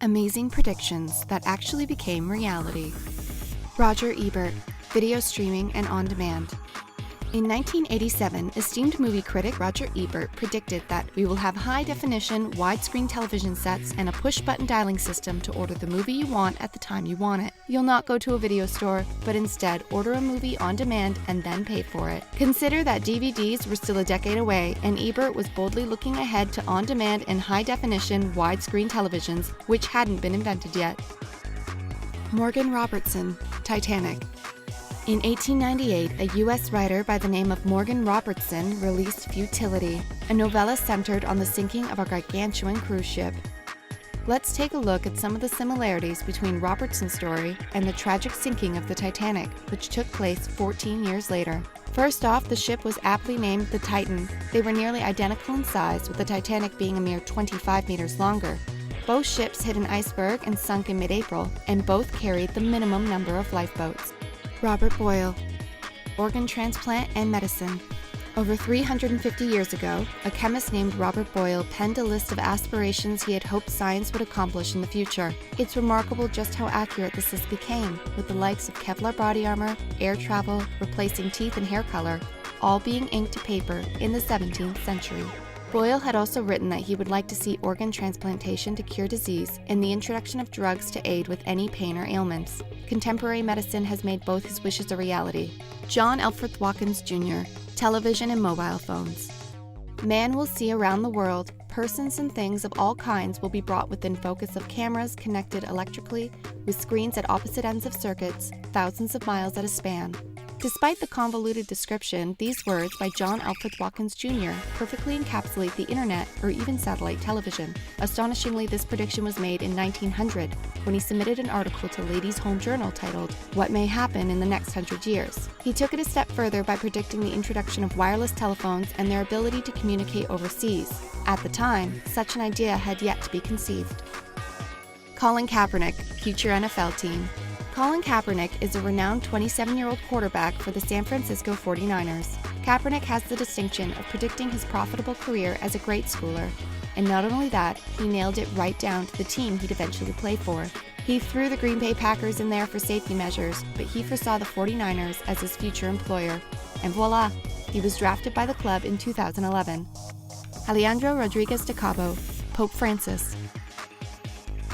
Amazing predictions that actually became reality. Roger Ebert, video streaming and on demand. In 1987, esteemed movie critic Roger Ebert predicted that we will have high-definition, widescreen television sets and a push-button dialing system to order the movie you want at the time you want it. You'll not go to a video store, but instead order a movie on demand and then pay for it. Consider that DVDs were still a decade away, and Ebert was boldly looking ahead to on-demand and high-definition, widescreen televisions, which hadn't been invented yet. Morgan Robertson, Titanic. In 1898, a U.S. writer by the name of Morgan Robertson released Futility, a novella centered on the sinking of a gargantuan cruise ship. Let's take a look at some of the similarities between Robertson's story and the tragic sinking of the Titanic, which took place 14 years later. First off, the ship was aptly named the Titan. They were nearly identical in size, with the Titanic being a mere 25 meters longer. Both ships hit an iceberg and sunk in mid-April, and both carried the minimum number of lifeboats. Robert Boyle, organ transplant and medicine. Over 350 years ago, a chemist named Robert Boyle penned a list of aspirations he had hoped science would accomplish in the future. It's remarkable just how accurate this list became, with the likes of Kevlar body armor, air travel, replacing teeth and hair color, all being inked to paper in the 17th century. Boyle had also written that he would like to see organ transplantation to cure disease and the introduction of drugs to aid with any pain or ailments. Contemporary medicine has made both his wishes a reality. John Elfreth Watkins Jr., television and mobile phones. Man will see around the world. Persons and things of all kinds will be brought within focus of cameras connected electrically, with screens at opposite ends of circuits, thousands of miles at a span. Despite the convoluted description, these words by John Elfreth Watkins Jr. perfectly encapsulate the internet or even satellite television. Astonishingly, this prediction was made in 1900 when he submitted an article to Ladies' Home Journal titled, "What May Happen in the Next 100 Years." He took it a step further by predicting the introduction of wireless telephones and their ability to communicate overseas. At the time, such an idea had yet to be conceived. Colin Kaepernick, future NFL team. Colin Kaepernick is a renowned 27-year-old quarterback for the San Francisco 49ers. Kaepernick has the distinction of predicting his profitable career as a grade schooler. And not only that, he nailed it right down to the team he'd eventually play for. He threw the Green Bay Packers in there for safety measures, but he foresaw the 49ers as his future employer. And voila, he was drafted by the club in 2011. Alejandro Rodriguez de Cabo, Pope Francis.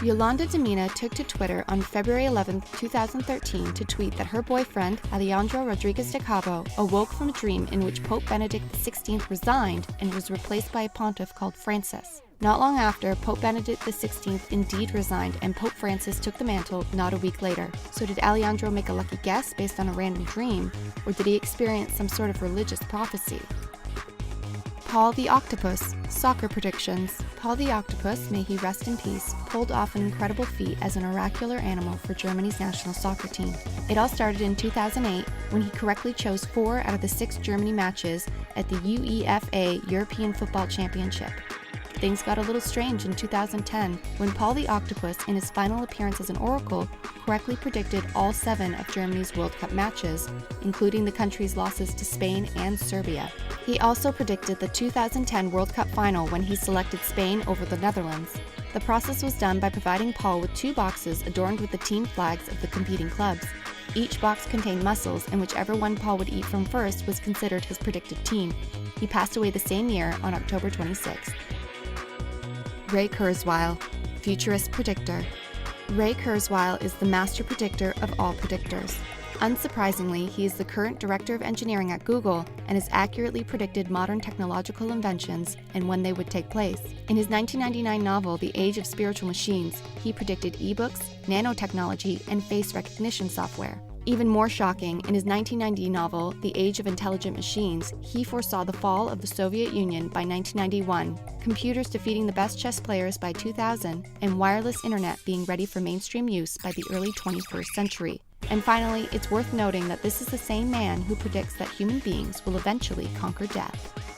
Yolanda Demina took to Twitter on February 11, 2013 to tweet that her boyfriend, Alejandro Rodriguez de Cabo, awoke from a dream in which Pope Benedict XVI resigned and was replaced by a pontiff called Francis. Not long after, Pope Benedict XVI indeed resigned and Pope Francis took the mantle not a week later. So did Alejandro make a lucky guess based on a random dream, or did he experience some sort of religious prophecy? Paul the Octopus, soccer predictions. Paul the Octopus, may he rest in peace, pulled off an incredible feat as an oracular animal for Germany's national soccer team. It all started in 2008 when he correctly chose 4 out of the 6 Germany matches at the UEFA European Football Championship. Things got a little strange in 2010 when Paul the Octopus, in his final appearance as an oracle, correctly predicted all 7 of Germany's World Cup matches, including the country's losses to Spain and Serbia. He also predicted the 2010 World Cup final when he selected Spain over the Netherlands. The process was done by providing Paul with 2 boxes adorned with the team flags of the competing clubs. Each box contained mussels, and whichever one Paul would eat from first was considered his predicted team. He passed away the same year on October 26th. Ray Kurzweil, futurist predictor. Ray Kurzweil is the master predictor of all predictors. Unsurprisingly, he is the current director of engineering at Google and has accurately predicted modern technological inventions and when they would take place. In his 1999 novel, The Age of Spiritual Machines, he predicted ebooks, nanotechnology, and face recognition software. Even more shocking, in his 1990 novel, The Age of Intelligent Machines, he foresaw the fall of the Soviet Union by 1991, computers defeating the best chess players by 2000, and wireless internet being ready for mainstream use by the early 21st century. And finally, it's worth noting that this is the same man who predicts that human beings will eventually conquer death.